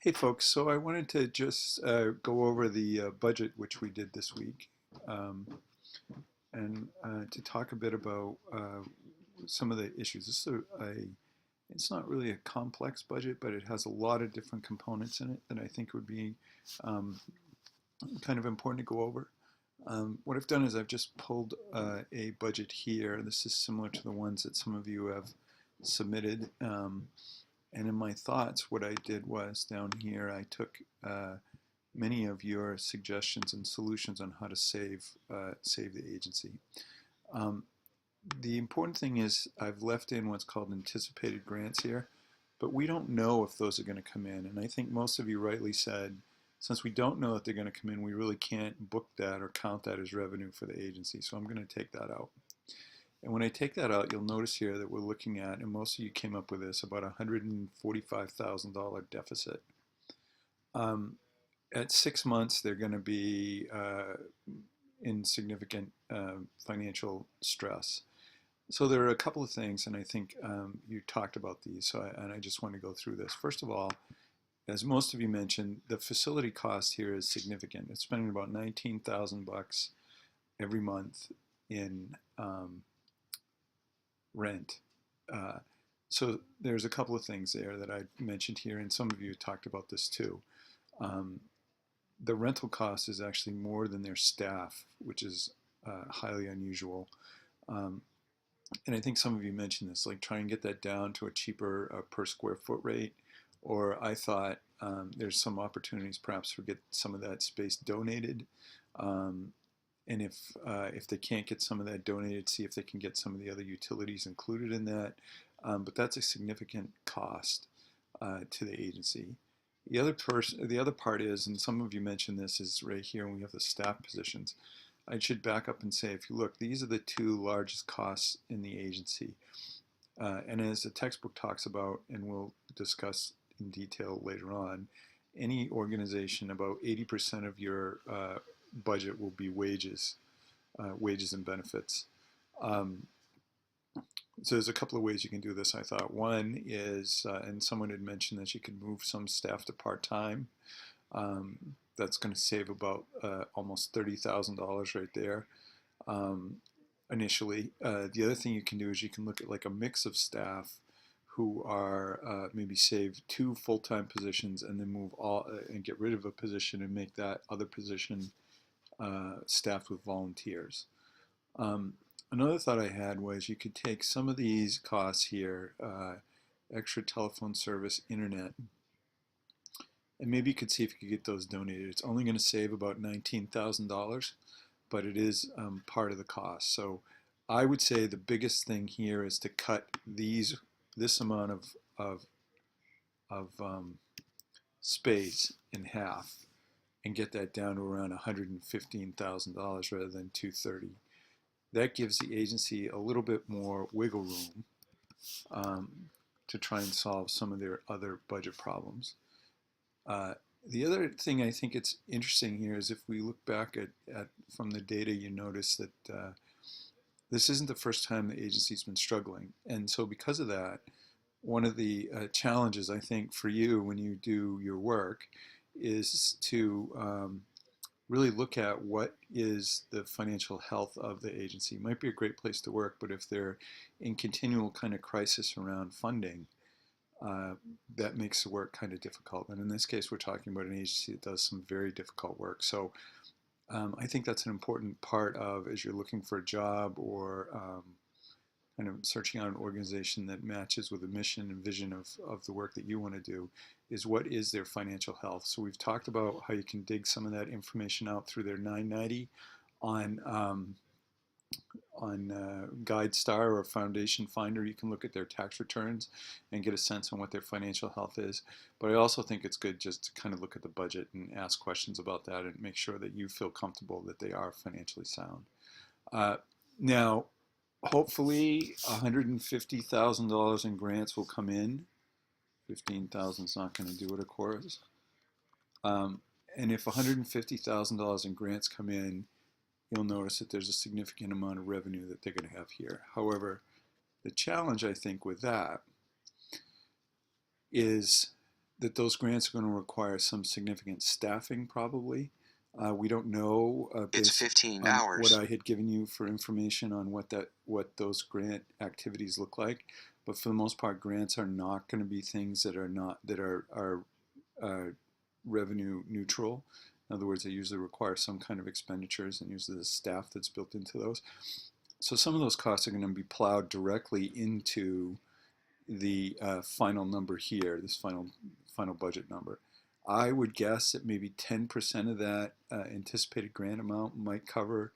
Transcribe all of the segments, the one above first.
Hey folks, so I wanted to just go over the budget which we did this week, um, and to talk a bit about some of the issues. It's not really a complex budget, but it has a lot of different components in it that I think would be um, kind of important to go over. What I've done is I've just pulled a budget here. This is similar to the ones that some of you have submitted. And in my thoughts, what I did was down here, I took many of your suggestions and solutions on how to save the agency. Um, the important thing is I've left in what's called anticipated grants here, but we don't know if those are going to come in. And I think most of you rightly said, since we don't know that they're going to come in, we really can't book that or count that as revenue for the agency. So I'm going to take that out. And when I take that out, you'll notice here that we're looking at, and most of you came up with this, about a $145,000 deficit. At 6 months, they're going to be in significant financial stress. So there are a couple of things, and I think you talked about these, and I just want to go through this. First of all, as most of you mentioned, the facility cost here is significant. It's spending about $19,000 every month in rent. So there's a couple of things there that I mentioned here, and some of you talked about this too. The rental cost is actually more than their staff, which is highly unusual. And I think some of you mentioned this, like try and get that down to a cheaper per square foot rate. Or I thought there's some opportunities perhaps for get some of that space donated. And if they can't get some of that donated, see if they can get some of the other utilities included in that. But that's a significant cost to the agency. The other part is, and some of you mentioned this, is right here when we have the staff positions. I should back up and say, if you look, these are the two largest costs in the agency. And as the textbook talks about, and we'll discuss in detail later on, any organization, about 80% of your budget will be wages and benefits. So there's a couple of ways you can do this, I thought. One is, and someone had mentioned that you could move some staff to part-time. That's going to save about almost $30,000 right there initially. The other thing you can do is you can look at like a mix of staff who are maybe save 2 full-time positions and then move all and get rid of a position and make that other position staffed with volunteers. Another thought I had was you could take some of these costs here, extra telephone service, internet, and maybe you could see if you could get those donated. It's only going to save about $19,000, but it is part of the cost. So I would say the biggest thing here is to cut this amount of space in half and get that down to around $115,000 rather than $230,000. That gives the agency a little bit more wiggle room to try and solve some of their other budget problems. The other thing I think it's interesting here is if we look back at from the data, you notice that this isn't the first time the agency's been struggling. And so because of that, one of the challenges I think for you when you do your work is to really look at what is the financial health of the agency. It might be a great place to work, but if they're in continual kind of crisis around funding, that makes the work kind of difficult. And in this case, we're talking about an agency that does some very difficult work. So I think that's an important part of as you're looking for a job or kind of searching out an organization that matches with the mission and vision of the work that you want to do, is what is their financial health. So we've talked about how you can dig some of that information out through their 990 on GuideStar or Foundation Finder. You can look at their tax returns and get a sense on what their financial health is. But I also think it's good just to kind of look at the budget and ask questions about that and make sure that you feel comfortable that they are financially sound. Now, hopefully $150,000 in grants will come in. 15,000 is not going to do it, of course. And if $150,000 in grants come in, you'll notice that there's a significant amount of revenue that they're going to have here. However, the challenge I think with that is that those grants are going to require some significant staffing probably. We don't know It's based 15 on what hours. I had given you for information on what those grant activities look like. But for the most part, grants are not going to be things that are not that are uh, revenue neutral. In other words, they usually require some kind of expenditures, and usually the staff that's built into those. So some of those costs are going to be plowed directly into the final number here, this final budget number. I would guess that maybe 10% of that anticipated grant amount might cover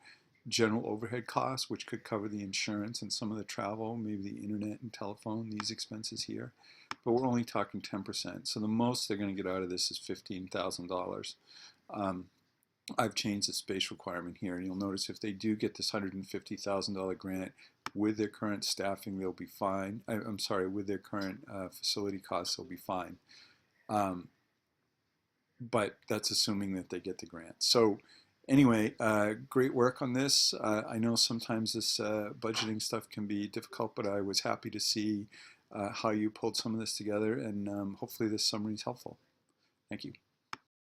general overhead costs, which could cover the insurance and some of the travel, maybe the internet and telephone, these expenses here. But we're only talking 10%. So the most they're going to get out of this is $15,000. Um, I've changed the space requirement here, and you'll notice if they do get this $150,000 grant with their current staffing, they'll be fine. I'm sorry, with their current facility costs, they'll be fine. Um, but that's assuming that they get the grant. So anyway, great work on this. I know sometimes this budgeting stuff can be difficult, but I was happy to see how you pulled some of this together, and hopefully this summary is helpful. Thank you.